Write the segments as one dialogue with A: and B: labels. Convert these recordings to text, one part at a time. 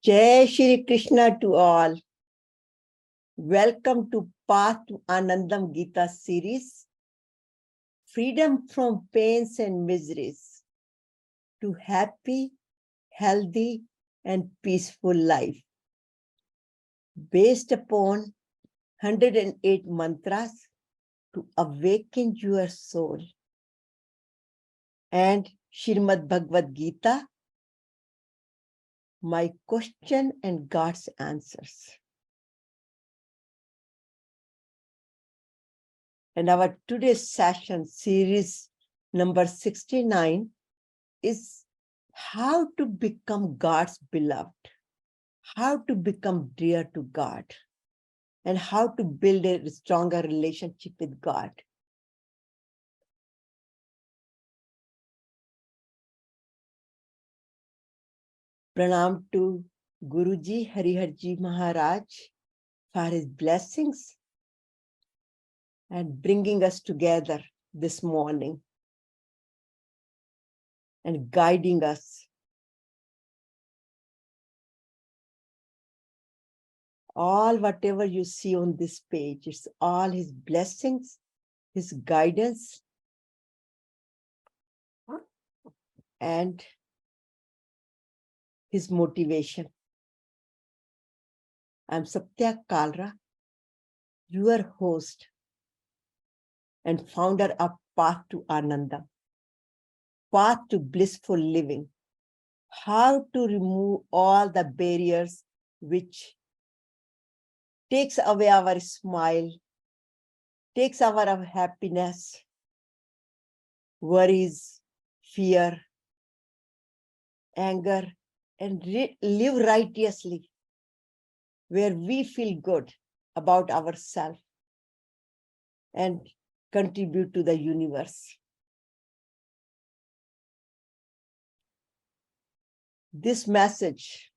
A: Jai Shri Krishna to all. Welcome to Path to Anandam Gita series. Freedom from pains and miseries to happy, healthy, and peaceful life. Based upon 108 mantras to awaken your soul. And Srimad Bhagavad Gita, my question and God's answers. And our today's session, series number 69, is how to become God's beloved, how to become dear to God, and how to build a stronger relationship with God. Pranam to Guruji Hariharji Maharaj for his blessings and bringing us together this morning and guiding us. All whatever you see on this page, it's all his blessings, his guidance, and his motivation. I'm Satya Kalra, your host and founder of Path to Anandam, Path to Blissful Living. How to remove all the barriers which takes away our smile, takes away our happiness, worries, fear, anger, and live righteously, where we feel good about ourselves and contribute to the universe. This message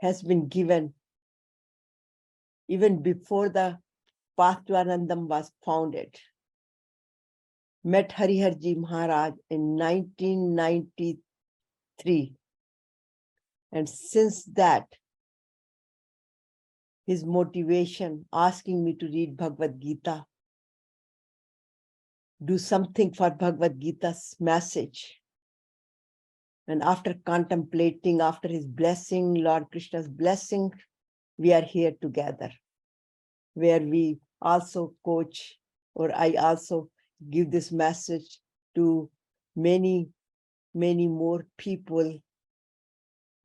A: has been given even before the Path to Anandam was founded. Met Hariharji Maharaj in 1993. And since that, his motivation, asking me to read Bhagavad Gita, do something for Bhagavad Gita's message. And after contemplating, after his blessing, Lord Krishna's blessing, we are here together, where we also coach, or I also give this message to many, many more people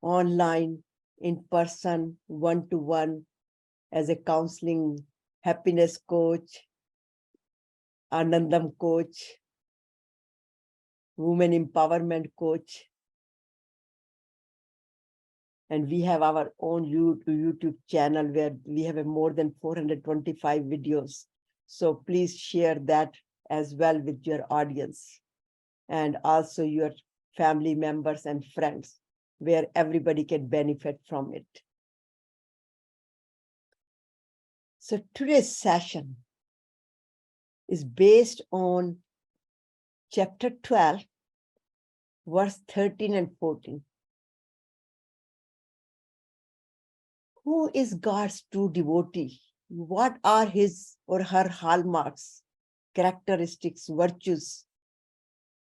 A: online, in person, one-to-one, as a counseling, happiness coach, Anandam coach, women empowerment coach. And we have our own YouTube channel where we have more than 425 videos. So please share that as well with your audience and also your family members and friends, where everybody can benefit from it. So today's session is based on chapter 12, verse 13 and 14. Who is God's true devotee? What are his or her hallmarks, characteristics, virtues?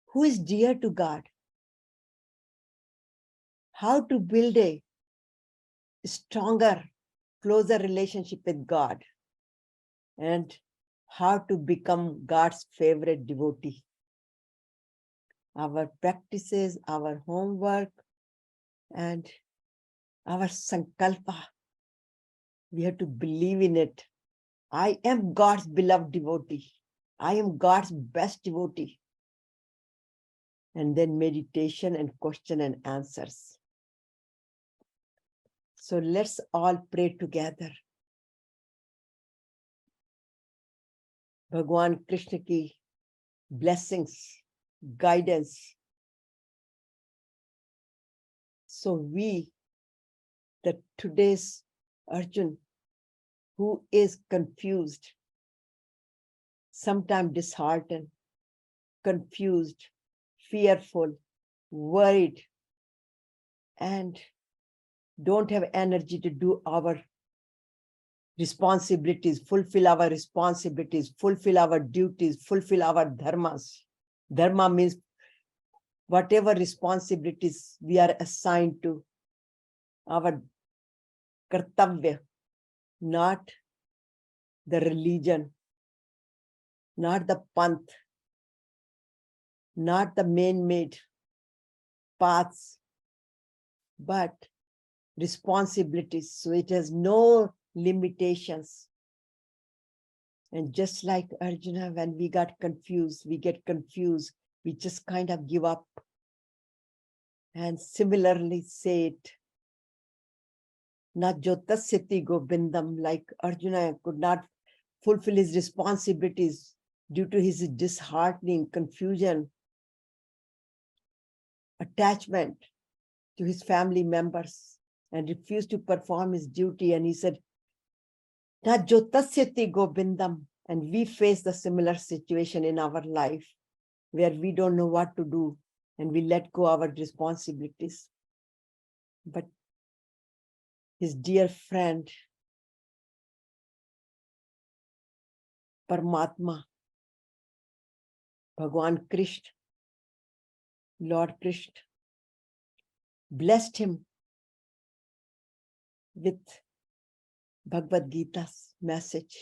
A: Who is dear to God? How to build a stronger, closer relationship with God? And how to become God's favorite devotee? Our practices, our homework, and our sankalpa. We have to believe in it. I am God's beloved devotee. I am God's best devotee. And then meditation and question and answers. So let's all pray together. Bhagwan Krishna ki blessings, guidance. So we, the today's Arjun, who is confused, sometimes disheartened, confused, fearful, worried, and don't have energy to do our responsibilities, fulfill our responsibilities, fulfill our duties, fulfill our dharmas. Dharma means whatever responsibilities we are assigned to, our kartavya, not the religion, not the panth, not the man-made paths, but responsibilities. So it has no limitations. And just like Arjuna, when we get confused, we just kind of give up. And similarly say it, na jotasyati govindam, like Arjuna could not fulfill his responsibilities due to his disheartening, confusion, attachment to his family members, and refused to perform his duty. And he said, na jotasyati govindam. And we face the similar situation in our life where we don't know what to do and we let go our responsibilities. But his dear friend, Paramatma, Bhagwan Krishna, Lord Krishna, blessed him with Bhagavad Gita's message.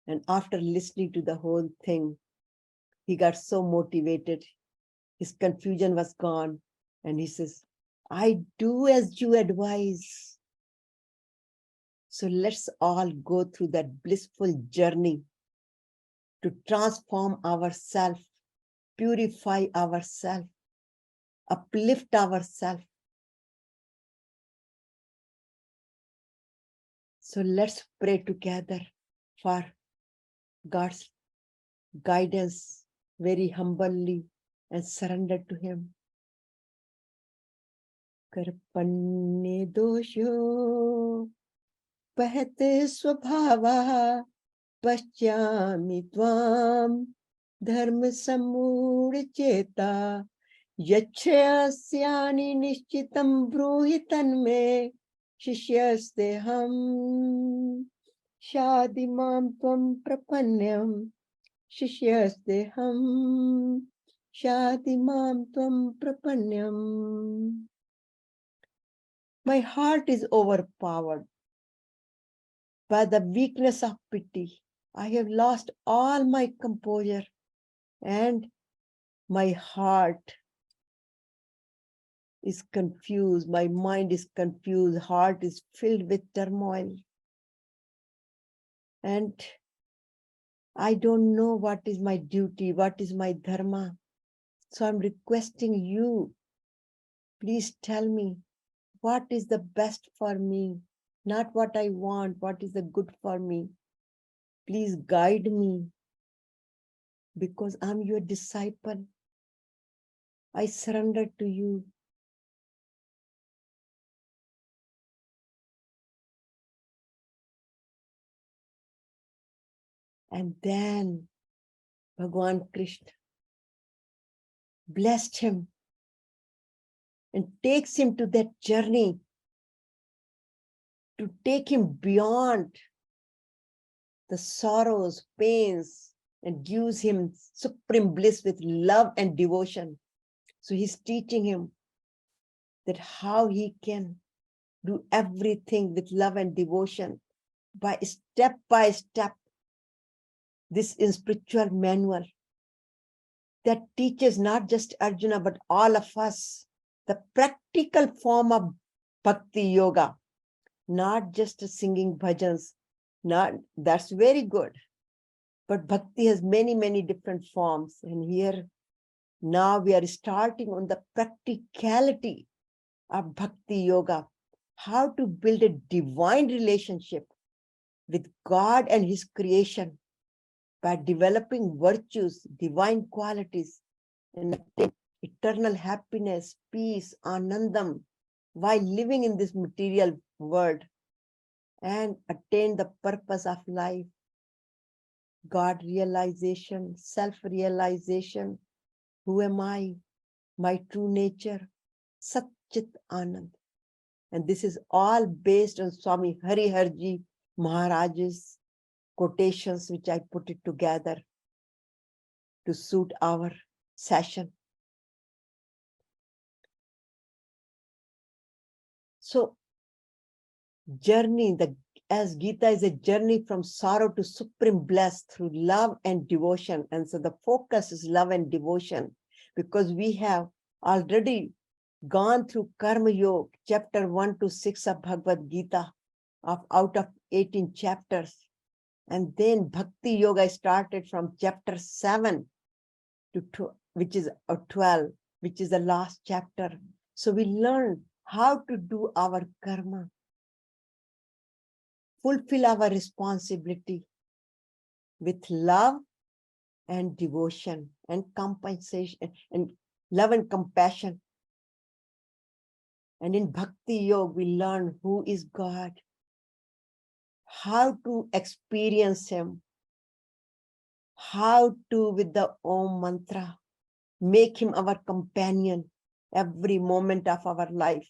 A: And after listening to the whole thing, he got so motivated. His confusion was gone. And he says, I do as you advise. So let's all go through that blissful journey to transform ourselves, purify ourselves, uplift ourselves. So let's pray together for God's guidance very humbly and surrender to him. Karpanne dosho pahate swabhava paschami tvam dharma samudcheta yachyasyani nishchitam bruhitan me shishyaste ham shadimam tvam prapanyam shishyaste ham shadimam tvam prapanyam. My heart is overpowered by the weakness of pity. I have lost all my composure and my heart is confused. My mind is confused. Heart is filled with turmoil. And I don't know what is my duty, what is my dharma. So I'm requesting you, please tell me what is the best for me, not what I want, what is the good for me. Please guide me because I'm your disciple. I surrender to you. And then Bhagwan Krishna blessed him and takes him to that journey to take him beyond the sorrows, pains, and gives him supreme bliss with love and devotion. So he's teaching him that how he can do everything with love and devotion by step, this is spiritual manual that teaches not just Arjuna, but all of us, the practical form of bhakti yoga, not just singing bhajans. That's very good. But bhakti has many, many different forms. And here, now we are starting on the practicality of bhakti yoga, how to build a divine relationship with God and his creation by developing virtues, divine qualities, and attain eternal happiness, peace, Anandam, while living in this material world and attain the purpose of life, God realization, self-realization. Who am I? My true nature, Satchit Anand. And this is all based on Swami Hariharji Maharaj's quotations, which I put it together to suit our session. So journey, as Gita is a journey from sorrow to supreme bliss through love and devotion. And so the focus is love and devotion, because we have already gone through Karma Yoga, chapter 1 to 6 of Bhagavad Gita, out of 18 chapters. And then Bhakti Yoga started from chapter 7 to which is 12, which is the last chapter. So we learn how to do our karma, fulfill our responsibility with love and devotion and compensation and love and compassion. And in Bhakti Yoga, we learn who is God, how to experience him, how to, with the Om mantra, make him our companion every moment of our life.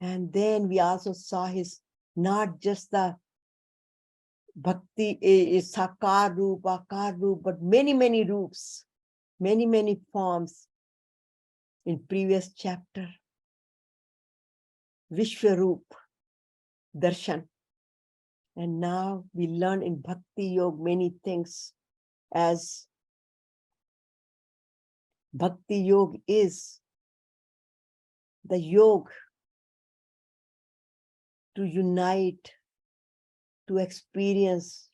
A: And then we also saw his, not just the Bhakti is Sakar Roop, Akar Roop, but many, many roops, many, many forms in previous chapter. Vishwaroop, Darshan. And now we learn in Bhakti Yoga many things, as Bhakti Yoga is the yoga to unite, to experience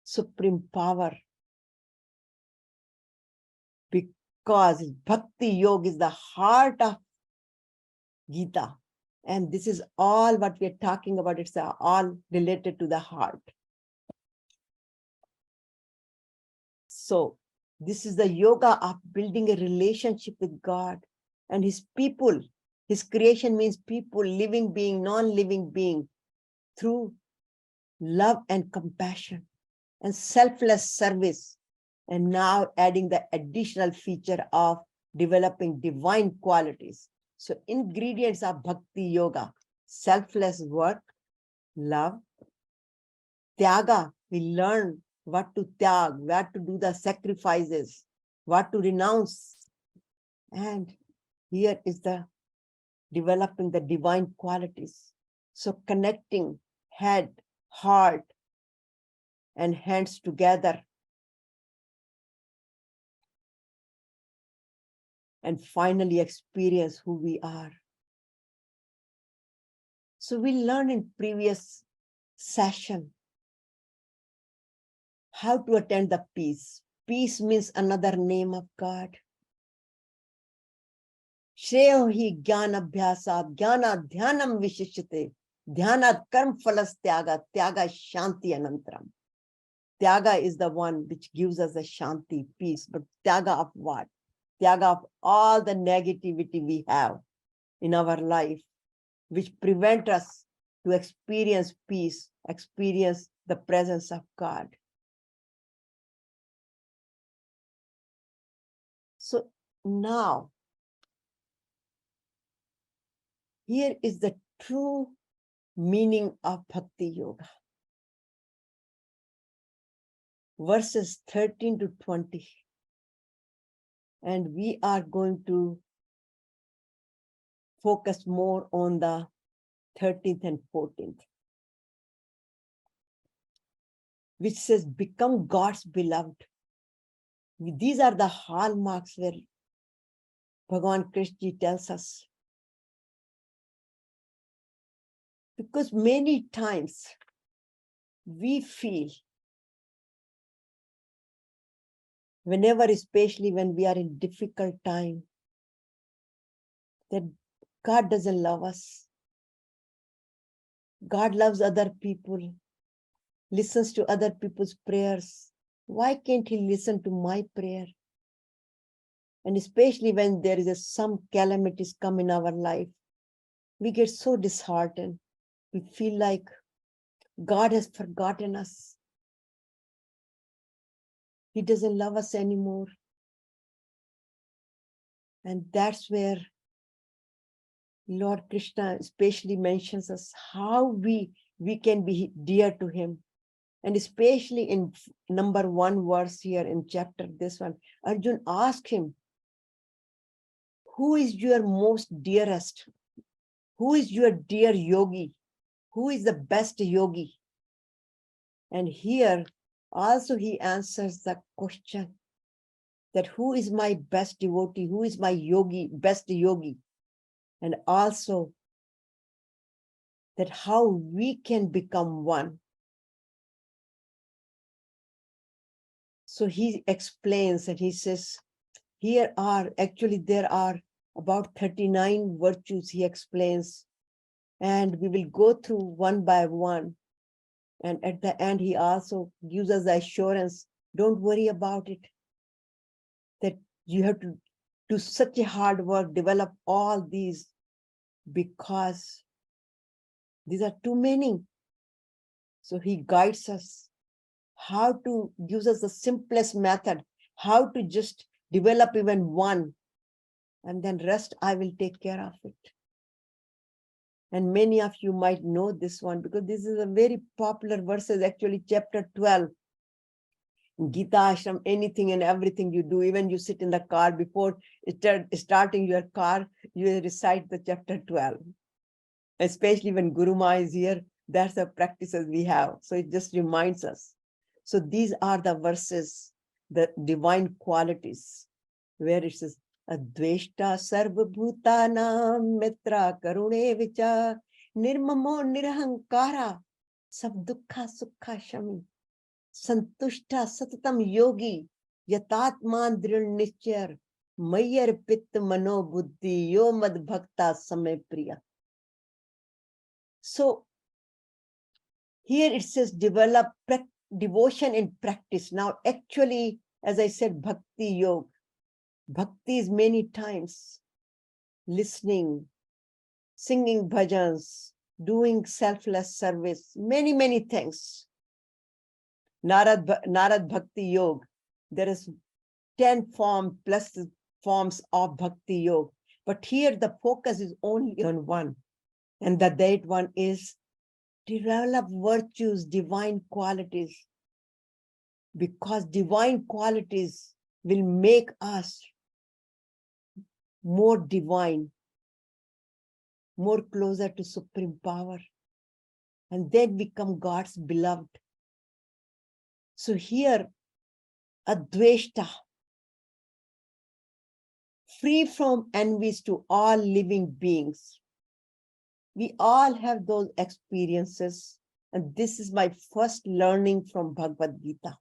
A: supreme power, because Bhakti Yoga is the heart of Gita. And this is all what we are talking about. It's all related to the heart. So this is the yoga of building a relationship with God and his people. His creation means people, living being, non-living being, through love and compassion and selfless service. And now adding the additional feature of developing divine qualities. So ingredients of Bhakti Yoga: selfless work, love, tyaga. We learn what to tyag, what to do the sacrifices, what to renounce. And here is the developing the divine qualities. So connecting head, heart, and hands together. And finally experience who we are. So we learned in previous session how to attain the peace. Peace means another name of God. Shreyo hi jnana abhyasat, jnana dhyanam vishishyate, dhyanat karm phalas tyaga, tyaga shanti anantaram. Tyaga is the one which gives us the shanti, peace. But tyaga of what? Tyaga of all the negativity we have in our life, which prevent us to experience peace, experience the presence of God. So now, here is the true meaning of Bhakti Yoga. Verses 13 to 20. And we are going to focus more on the 13th and 14th, which says, become God's beloved. These are the hallmarks where Bhagavan Krishna tells us. Because many times we feel, whenever, especially when we are in difficult time, that God doesn't love us. God loves other people, listens to other people's prayers. Why can't he listen to my prayer? And especially when there is some calamities come in our life, we get so disheartened. We feel like God has forgotten us. He doesn't love us anymore. And that's where Lord Krishna especially mentions us how we can be dear to him. And especially in number 1 verse here in chapter, this one, Arjun asked him, who is your most dearest? Who is your dear yogi? Who is the best yogi? And here also he answers the question that who is my best devotee? Who is my yogi, best yogi? And also that how we can become one. So he explains and he says, there are about 39 virtues he explains, and we will go through one by one. And at the end, he also gives us the assurance, don't worry about it, that you have to do such a hard work, develop all these, because these are too many. So he guides us how to, gives us the simplest method, how to just develop even one, and then rest I will take care of it. And many of you might know this one because this is a very popular verses, actually chapter 12. Gita Ashram, anything and everything you do, even you sit in the car, before starting your car, you recite the chapter 12. Especially when Guru Ma is here, that's the practices we have. So it just reminds us. So these are the verses, the divine qualities, where it says, Adveshta sarvabhutanam mitra karune vicha nirmamo nirahankara sab dukkha sukha shami santushta satatam yogi yatatman drir nischar mayar pit mano buddhi yo mad bhakta samay priya. So here it says develop devotion in practice. Now actually, as I said, bhakti yoga. Bhakti is many times listening, singing bhajans, doing selfless service, many, many things. Narad Bhakti Yoga, there is 10 forms of Bhakti Yoga. But here the focus is only on one. And that one is develop virtues, divine qualities. Because divine qualities will make us more divine, more closer to supreme power, and then become God's beloved. So here, Adveshta, free from envies to all living beings. We all have those experiences, and this is my first learning from Bhagavad Gita.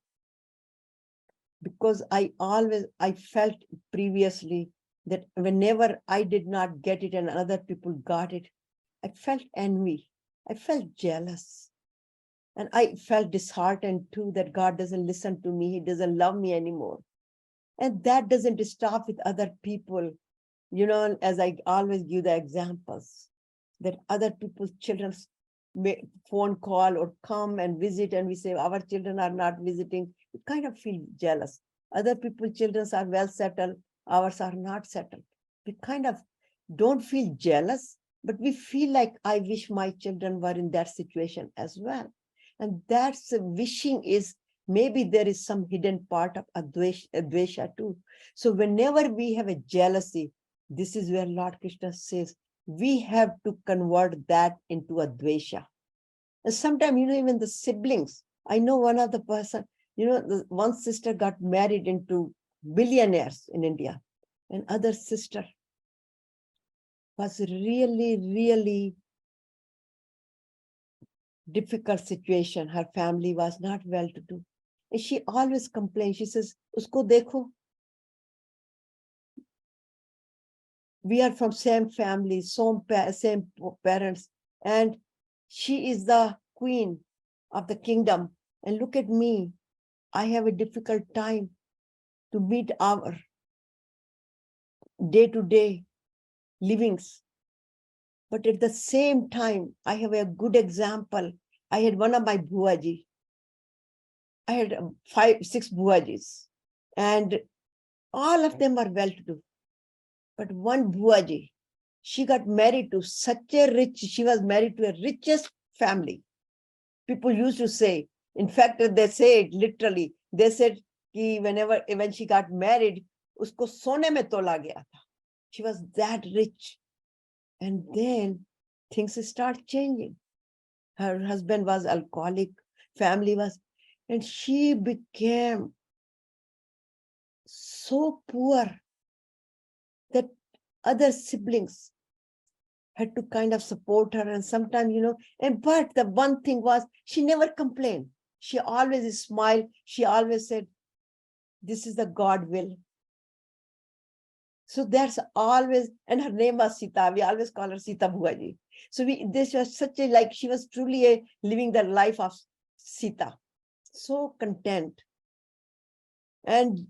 A: Because I felt previously that whenever I did not get it and other people got it, I felt envy. I felt jealous. And I felt disheartened too that God doesn't listen to me. He doesn't love me anymore. And that doesn't stop with other people. You know, as I always give the examples, that other people's children may phone call or come and visit, and we say our children are not visiting. We kind of feel jealous. Other people's children are well settled. Ours are not settled. We kind of don't feel jealous, but we feel like I wish my children were in that situation as well. And that's wishing is, maybe there is some hidden part of advesha too. So whenever we have a jealousy, this is where Lord Krishna says, we have to convert that into a dvesha. And sometimes, even the siblings, I know one of the person, one sister got married into billionaires in India, and other sister was really, really difficult situation. Her family was not well to do. And she always complained. She says, Usko dekho. We are from same family, same parents, and she is the queen of the kingdom. And look at me, I have a difficult time to meet our day-to-day livings. But at the same time, I have a good example. I had one of my buaji. I had 5-6 buajis, and all of them are well-to-do. But one buaji, She got married to such a rich, she was married to a richest family. People used to say, in fact, they say it literally. They said, when she got married, usko sone mein tola gaya tha. She was that rich. And then things start changing. Her husband was alcoholic, family was, and she became so poor that other siblings had to kind of support her. And sometimes, but the one thing was, she never complained. She always smiled. She always said, this is the God will. So that's always, and her name was Sita. We always call her Sita Bhuaji. So this was such a, she was truly living the life of Sita. So content. And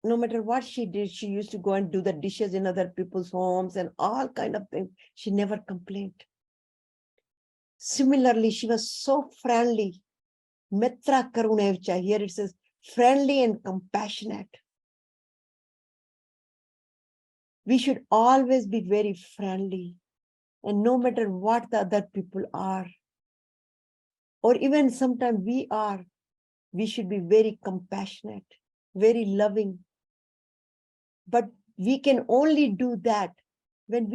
A: no matter what she did, she used to go and do the dishes in other people's homes and all kind of things. She never complained. Similarly, she was so friendly. Mitra Karunevcha. Here it says friendly and compassionate. We should always be very friendly. And no matter what the other people are, or even sometimes we are, we should be very compassionate, very loving. But we can only do that when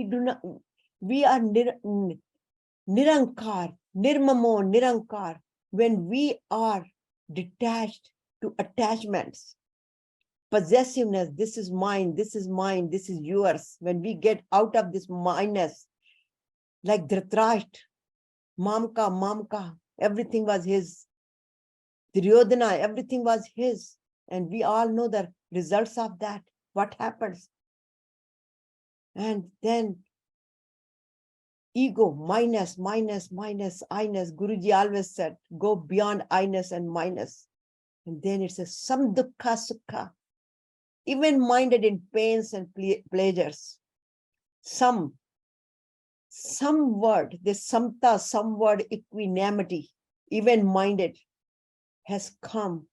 A: we are nirankar, nirmamo, nirankar, when we are detached to attachments, possessiveness, this is mine, this is mine, this is yours. When we get out of this mineness, like Dhritarashtra, Mamka, everything was his. Duryodhana, everything was his. And we all know the results of that, what happens. And then ego, minus, I-ness. Guruji always said, go beyond I-ness and minus. And then it says, sam dukkha sukha, even minded in pains and pleasures. Some word, this samta, some word, equanimity, even minded, has come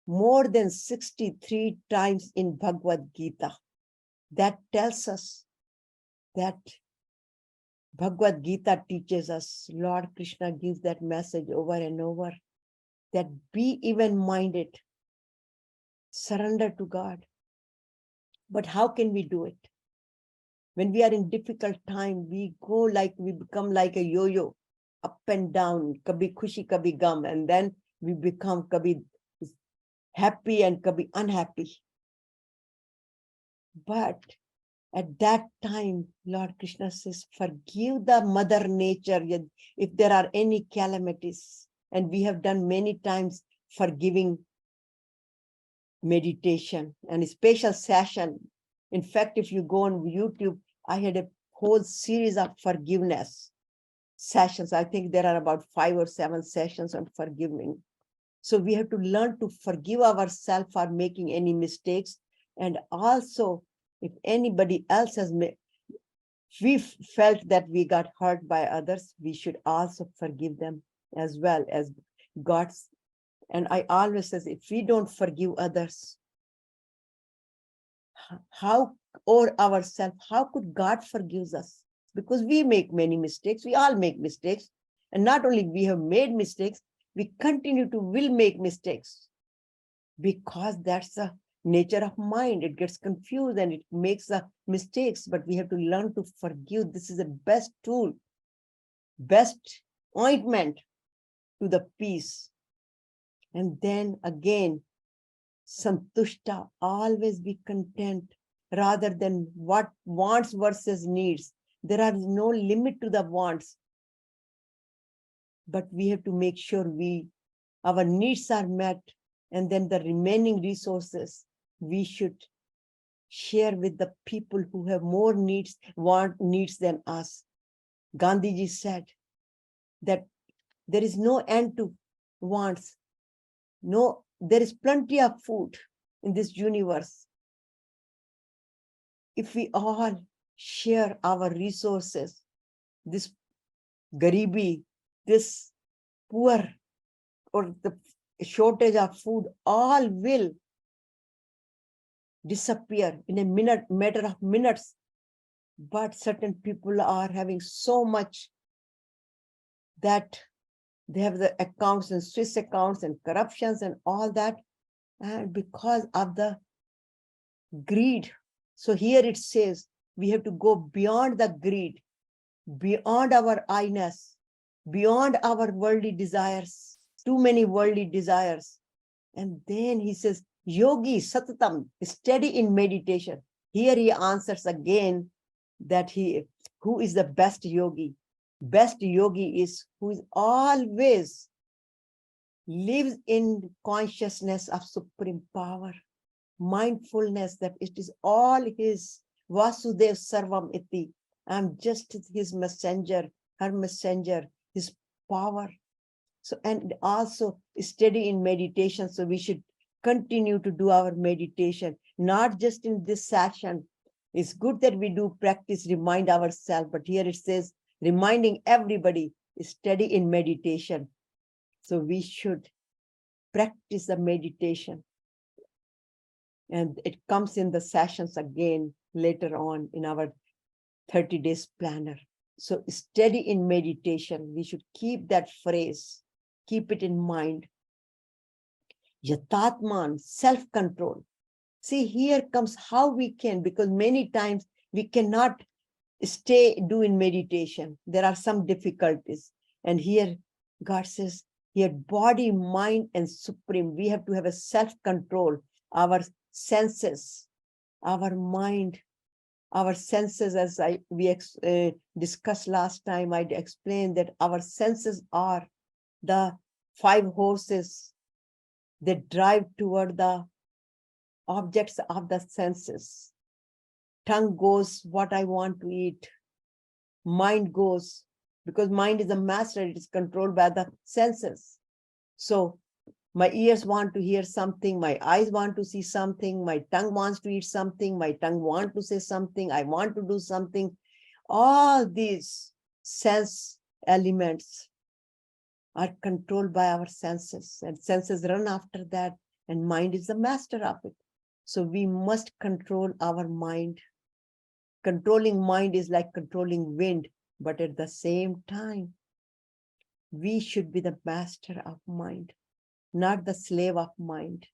A: more than 63 times in Bhagavad Gita. That tells us that Bhagavad Gita teaches us, Lord Krishna gives that message over and over, that be even-minded, surrender to God. But how can we do it? When we are in difficult time, we become like a yo-yo, up and down, kabhi khushi, kabhi gum, and then we become kabhi happy and kabhi unhappy. But at that time, Lord Krishna says, forgive the mother nature if there are any calamities. And we have done many times forgiving meditation and a special session. In fact, if you go on YouTube, I had a whole series of forgiveness sessions. I think there are about 5 or 7 sessions on forgiving. So we have to learn to forgive ourselves for making any mistakes. And also, if anybody else has we felt that we got hurt by others, we should also forgive them as well as God's. And I always say, if we don't forgive others, or ourselves, how could God forgive us? Because we make many mistakes. We all make mistakes. And not only we have made mistakes, we continue to will make mistakes, because that's the nature of mind. It gets confused and it makes the mistakes, but we have to learn to forgive. This is the best tool, best ointment to the peace. And then again, santushta, always be content, rather than what wants versus needs. There are no limit to the wants, but we have to make sure our needs are met, and then the remaining resources we should share with the people who have more needs than us. Gandhiji said that there is no end to wants. No, there is plenty of food in this universe. If we all share our resources, this garibi, this poor, or the shortage of food, all will disappear in a matter of minutes. But certain people are having so much that they have the accounts and Swiss accounts and corruptions and all that. And because of the greed. So here it says we have to go beyond the greed, beyond our I-ness, beyond our worldly desires, too many worldly desires. And then he says, yogi satatam, steady in meditation. Here he answers again that who is the best yogi? Best yogi is who is always lives in consciousness of supreme power, mindfulness that it is all his. Vasudev Sarvam Iti. I'm just his messenger, her messenger, his power. So, and also steady in meditation. So we should continue to do our meditation, not just in this session. It's good that we do practice, remind ourselves, but here it says, reminding everybody is steady in meditation. So we should practice the meditation. And it comes in the sessions again later on in our 30 days planner. So steady in meditation, we should keep that phrase, keep it in mind. Yatatman, self-control. See, here comes how we can, because many times we cannot stay doing meditation. There are some difficulties. And here God says, here body, mind, and supreme, we have to have a self-control. Our senses, our mind, our senses, as we discussed last time, I explained that our senses are the 5 horses that drive toward the objects of the senses. Tongue goes, what I want to eat. Mind goes, because mind is the master, it is controlled by the senses. So my ears want to hear something, my eyes want to see something, my tongue wants to eat something, my tongue wants to say something, I want to do something. All these sense elements are controlled by our senses, and senses run after that, and mind is the master of it. So we must control our mind. Controlling mind is like controlling wind, but at the same time, we should be the master of mind, not the slave of mind.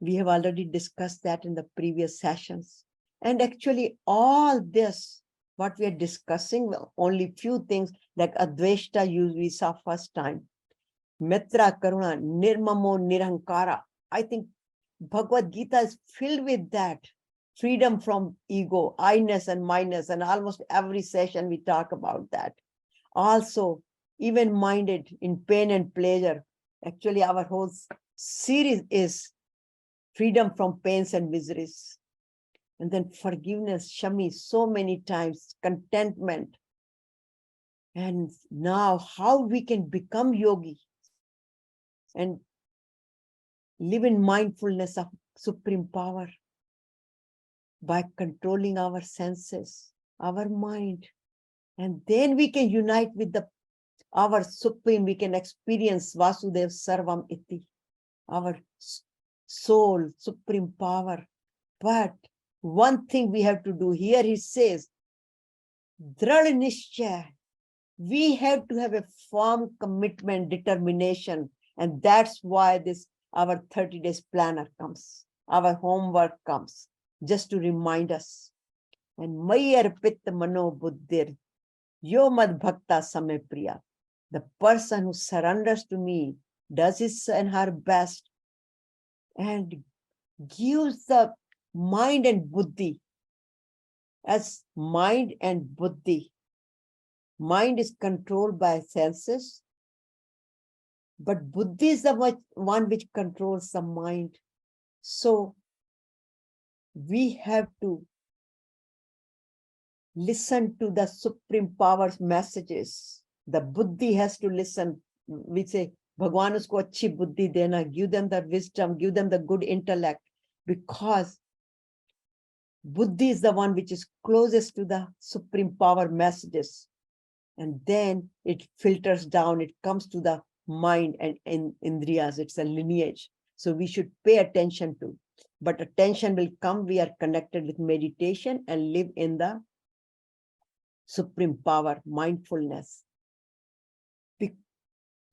A: We have already discussed that in the previous sessions. And actually all this, what we are discussing, only few things like Advaita we saw first time. Mitra, Karuna, Nirmamo, Nirankara. I think Bhagavad Gita is filled with that. Freedom from ego, I-ness and my-ness, and almost every session we talk about that. Also, even-minded in pain and pleasure. Actually, our whole series is freedom from pains and miseries. And then forgiveness, Shami, so many times, contentment. And now how we can become yogi and live in mindfulness of supreme power by controlling our senses, our mind. And then we can unite with our supreme, we can experience Vasudev Sarvam Iti, our soul, supreme power. But one thing we have to do here, he says, Drad Nishcha, we have to have a firm commitment, determination. And that's why our 30 days planner comes, our homework comes, just to remind us. And Mayar Pit Mano Buddhir, Yo Mad Bhakta Same Priya. The person who surrenders to me, does his and her best, and gives the mind and buddhi as mind and buddhi. Mind is controlled by senses, but buddhi is the one which controls the mind. So we have to listen to the supreme power's messages. The buddhi has to listen. We say, Bhagwan usko achhi buddhi dena, give them the wisdom, give them the good intellect, because buddhi is the one which is closest to the supreme power messages. And then it filters down, it comes to the mind and indriyas, it's a lineage. So we should pay attention to. But attention will come. We are connected with meditation and live in the supreme power, mindfulness.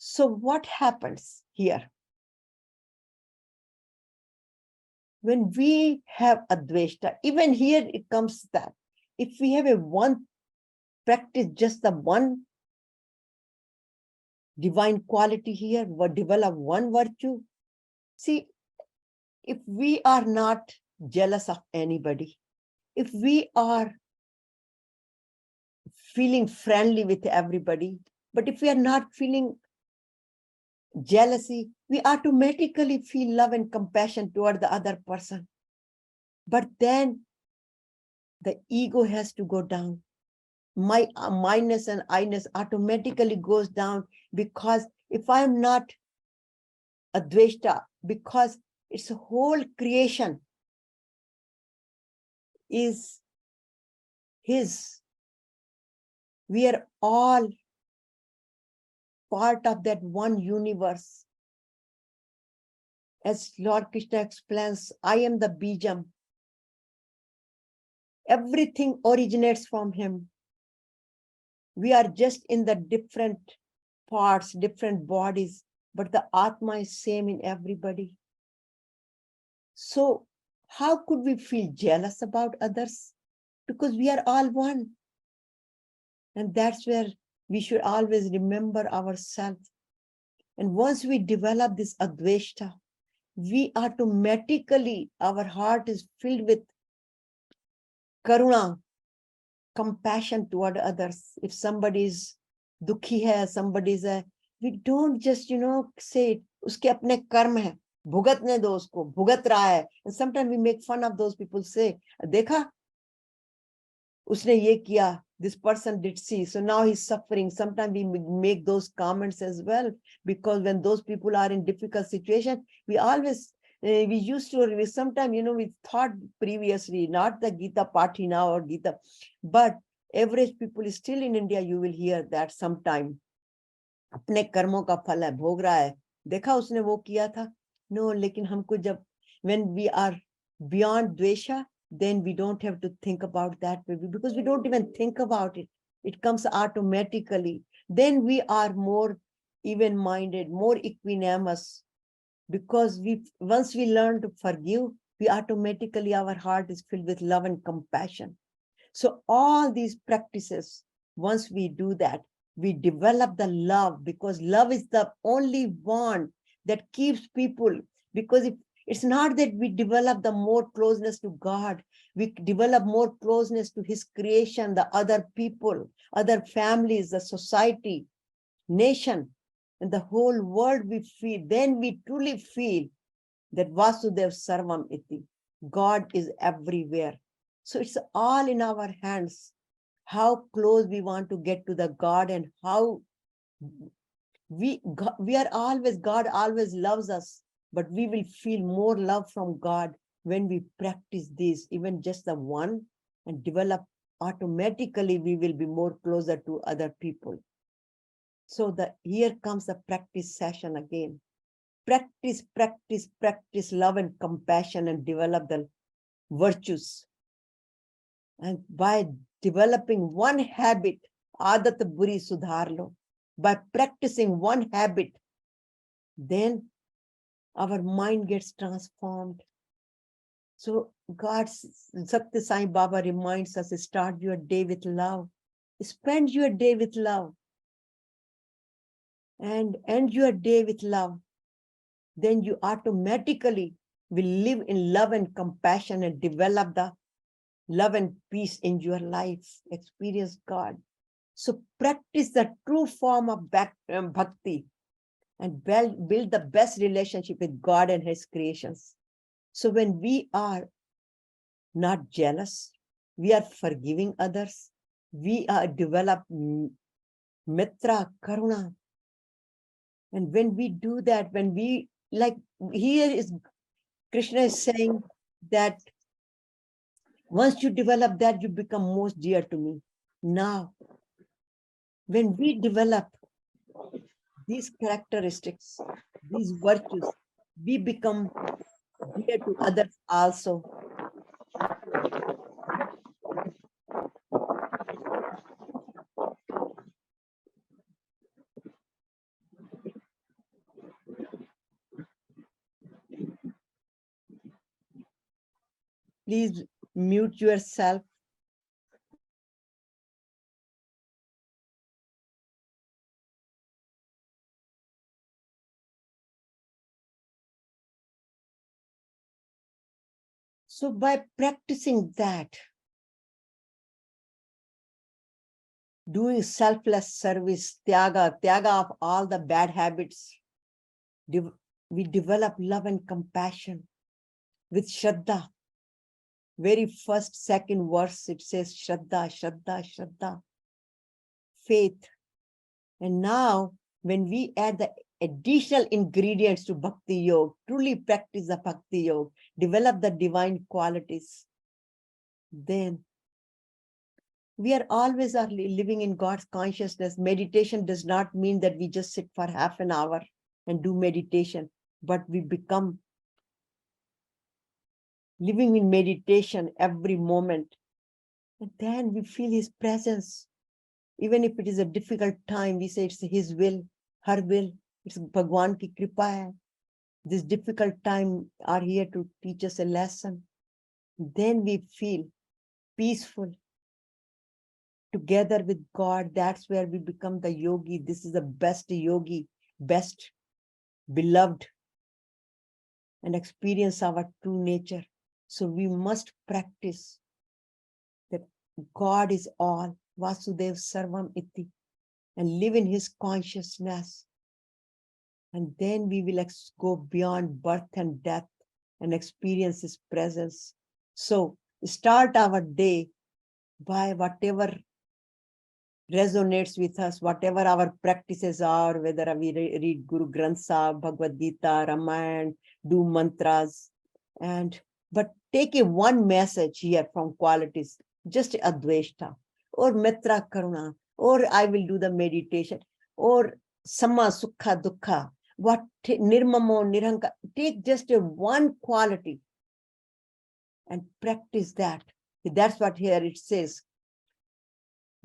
A: So what happens here? When we have adveshta, even here it comes that if we have a one practice, just the one divine quality here, develop one virtue. See, if we are not jealous of anybody, if we are feeling friendly with everybody, but if we are not feeling jealousy, we automatically feel love and compassion toward the other person. But then the ego has to go down. My minus and I-ness automatically goes down, because if I'm not adveshta, because it's a whole creation is his. We are all part of that one universe. As Lord Krishna explains, I am the Bijam. Everything originates from him. We are just in the different parts, different bodies, but the Atma is same in everybody. So how could we feel jealous about others? Because we are all one. And that's where we should always remember ourselves. And once we develop this adveshta, we automatically, our heart is filled with karuna, compassion toward others. If somebody is dukhi hai, somebody is we don't just, say it, uske apne karma hai, bhugatne do usko, bhugat raha hai. And sometimes we make fun of those people, say, dekha, usne ye kiya, this person did see, so now he's suffering. Sometimes we make those comments as well, because when those people are in difficult situation, we always, we used to, sometimes, we thought previously, not the Gita party now or Gita, but average people is still in India, you will hear that sometime. अपने कर्मों का फल है, भोग रहा है, देखा उसने वो किया था. No, लेकिन हमको जब, when we are beyond dvesha, then we don't have to think about that, because we don't even think about it. It comes automatically. Then we are more even-minded, more equanimous, because once we learn to forgive, we automatically, our heart is filled with love and compassion. So all these practices, once we do that, we develop the love, because love is the only bond that keeps people. Because if it's not that we develop the more closeness to God, we develop more closeness to his creation, the other people, other families, the society, nation, and the whole world we feel, then we truly feel that Vasudev Sarvam Iti, God is everywhere. So it's all in our hands, how close we want to get to the God, and how we are always, God always loves us, but we will feel more love from God when we practice this, even just the one, and develop automatically, we will be more closer to other people. So here comes the practice session again. Practice, practice, practice love and compassion, and develop the virtues. And by developing one habit, aadat buri sudhar lo, by practicing one habit, then our mind gets transformed. So God's Satya Sai Baba reminds us, start your day with love. Spend your day with love. And end your day with love. Then you automatically will live in love and compassion, and develop the love and peace in your life, experience God. So practice the true form of bhakti, and build the best relationship with God and his creations. So when we are not jealous, we are forgiving others, we are develop mitra, karuna. And when we do that, when we, like here is, Krishna is saying that once you develop that, you become most dear to me. Now, when we develop these characteristics, these virtues, we become here to others also. Please mute yourself. So by practicing that, doing selfless service, tyaga of all the bad habits, we develop love and compassion with Shraddha. Very first, second verse, it says Shraddha, Shraddha, Shraddha, faith. And now, when we add the additional ingredients to Bhakti Yoga, truly practice the Bhakti Yoga, develop the divine qualities, then we are always living in God's consciousness. Meditation does not mean that we just sit for half an hour and do meditation, but we become living in meditation every moment. And then we feel his presence. Even if it is a difficult time, we say it's his will, her will, it's Bhagwan ki kripa hai. This difficult time are here to teach us a lesson. Then we feel peaceful together with God. That's where we become the yogi. This is the best yogi, best beloved, and experience our true nature. So we must practice that God is all, Vasudev Sarvam Iti, and live in his consciousness. And then we will go beyond birth and death and experience his presence. So start our day by whatever resonates with us, whatever our practices are, whether we read Guru Granth Sahib, Bhagavad Gita, Ramayana, do mantras, but take a one message here from qualities, just Adveshta, or Mitra Karuna, or I will do the meditation, or Samma Sukha Dukha, what Nirmamo Nirhanka, take just a one quality and practice that. That's what here it says.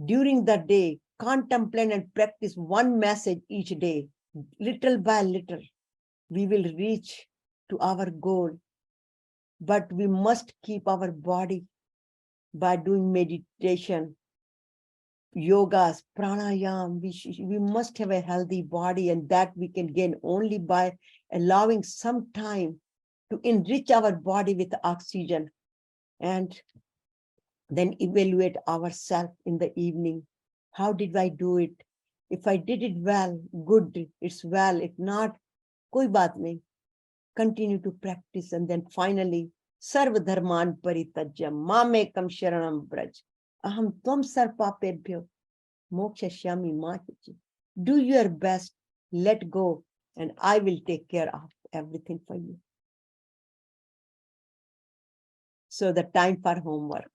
A: During the day, contemplate and practice one message each day. Little by little, we will reach to our goal. But we must keep our body by doing meditation, yogas, pranayam. We must have a healthy body, and that we can gain only by allowing some time to enrich our body with oxygen, and then evaluate ourselves in the evening. How did I do it? If I did it well, good, it's well. If not, koi baat nahi. Continue to practice. And then finally, Sarva Dharman Paritajya Mamekam Sharanam Braj. Aham Tvam Sarpapebhyo Moksha Shyami Mahichi. Do your best, let go, and I will take care of everything for you. So the time for homework.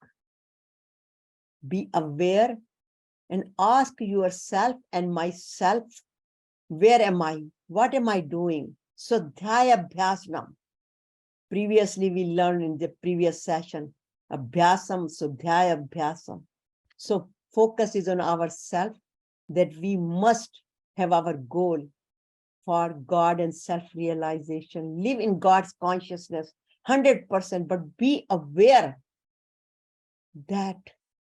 A: Be aware and ask yourself and myself, where am I? What am I doing? So Dhyaya Abhyasnam. Previously, we learned in the previous session, Abhyasam, Sudhyaya Abhyasam. So focus is on ourselves, that we must have our goal for God and self-realization. Live in God's consciousness, 100%, but be aware that,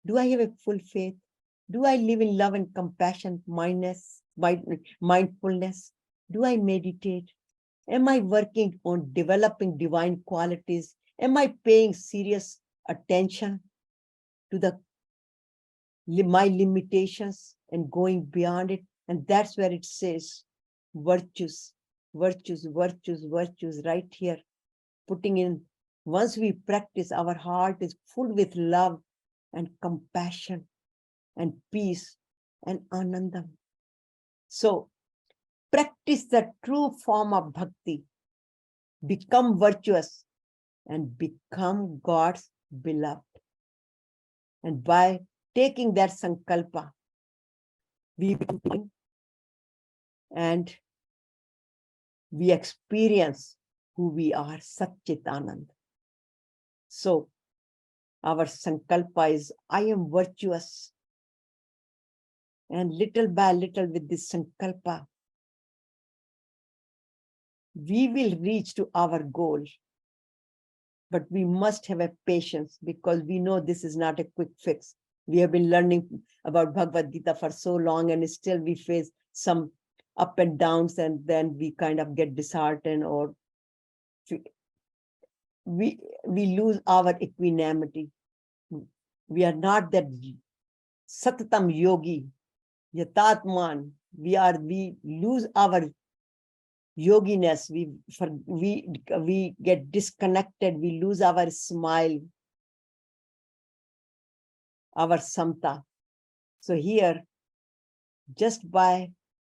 A: do I have a full faith? Do I live in love and compassion, mindfulness? Do I meditate? Am I working on developing divine qualities? Am I paying serious attention to my limitations and going beyond it? And that's where it says virtues, virtues, virtues, virtues, right here. Putting in, once we practice, our heart is full with love and compassion and peace and Anandam. So practice the true form of bhakti, become virtuous, and become God's beloved. And by taking that sankalpa, we become, and we experience who we are, Sat Chit Anand. So our sankalpa is, I am virtuous. And little by little with this sankalpa, we will reach to our goal. But we must have a patience, because we know this is not a quick fix. We have been learning about Bhagavad Gita for so long, and still we face some up and downs, and then we kind of get disheartened, or we lose our equanimity. We are not that satatam yogi, yatatman. We lose our yoginess. We get disconnected. We lose our smile, our samta. So here, just by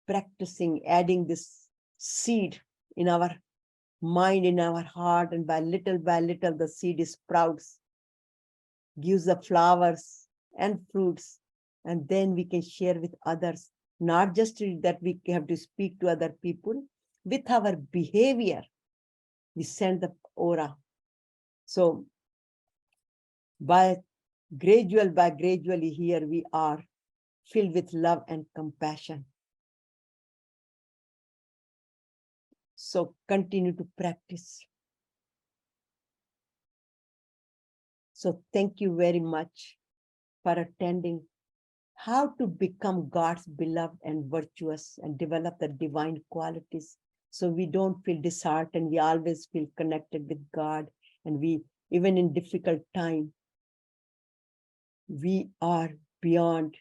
A: practicing, adding this seed in our mind, in our heart, and by little the seed sprouts, gives the flowers and fruits, and then we can share with others. Not just that we have to speak to other people, with our behavior, we send the aura. So by gradually here we are filled with love and compassion. So continue to practice. So thank you very much for attending. How to become God's beloved and virtuous and develop the divine qualities, so we don't feel disheartened. We always feel connected with God, and we, even in difficult time, we are beyond.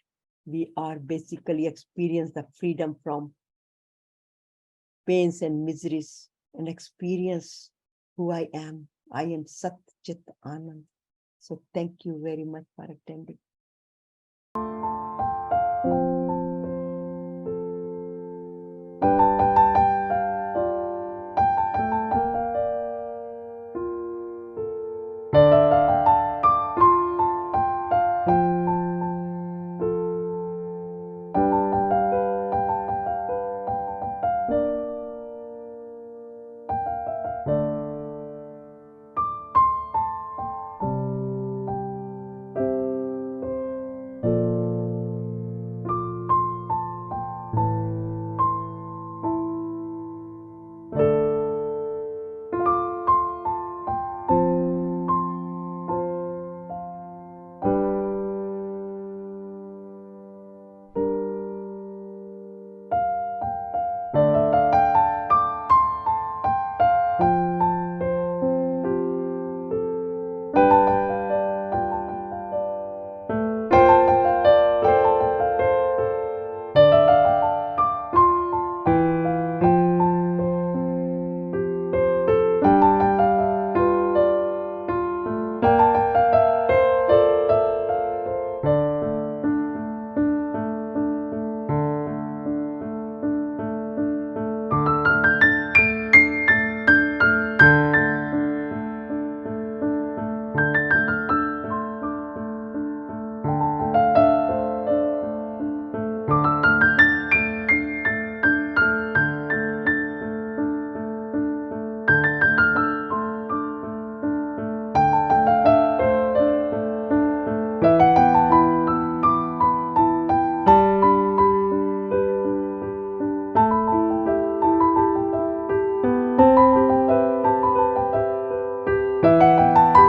A: We are basically experience the freedom from pains and miseries, and experience who I am. I am Sat Chit Anand. So thank you very much for attending.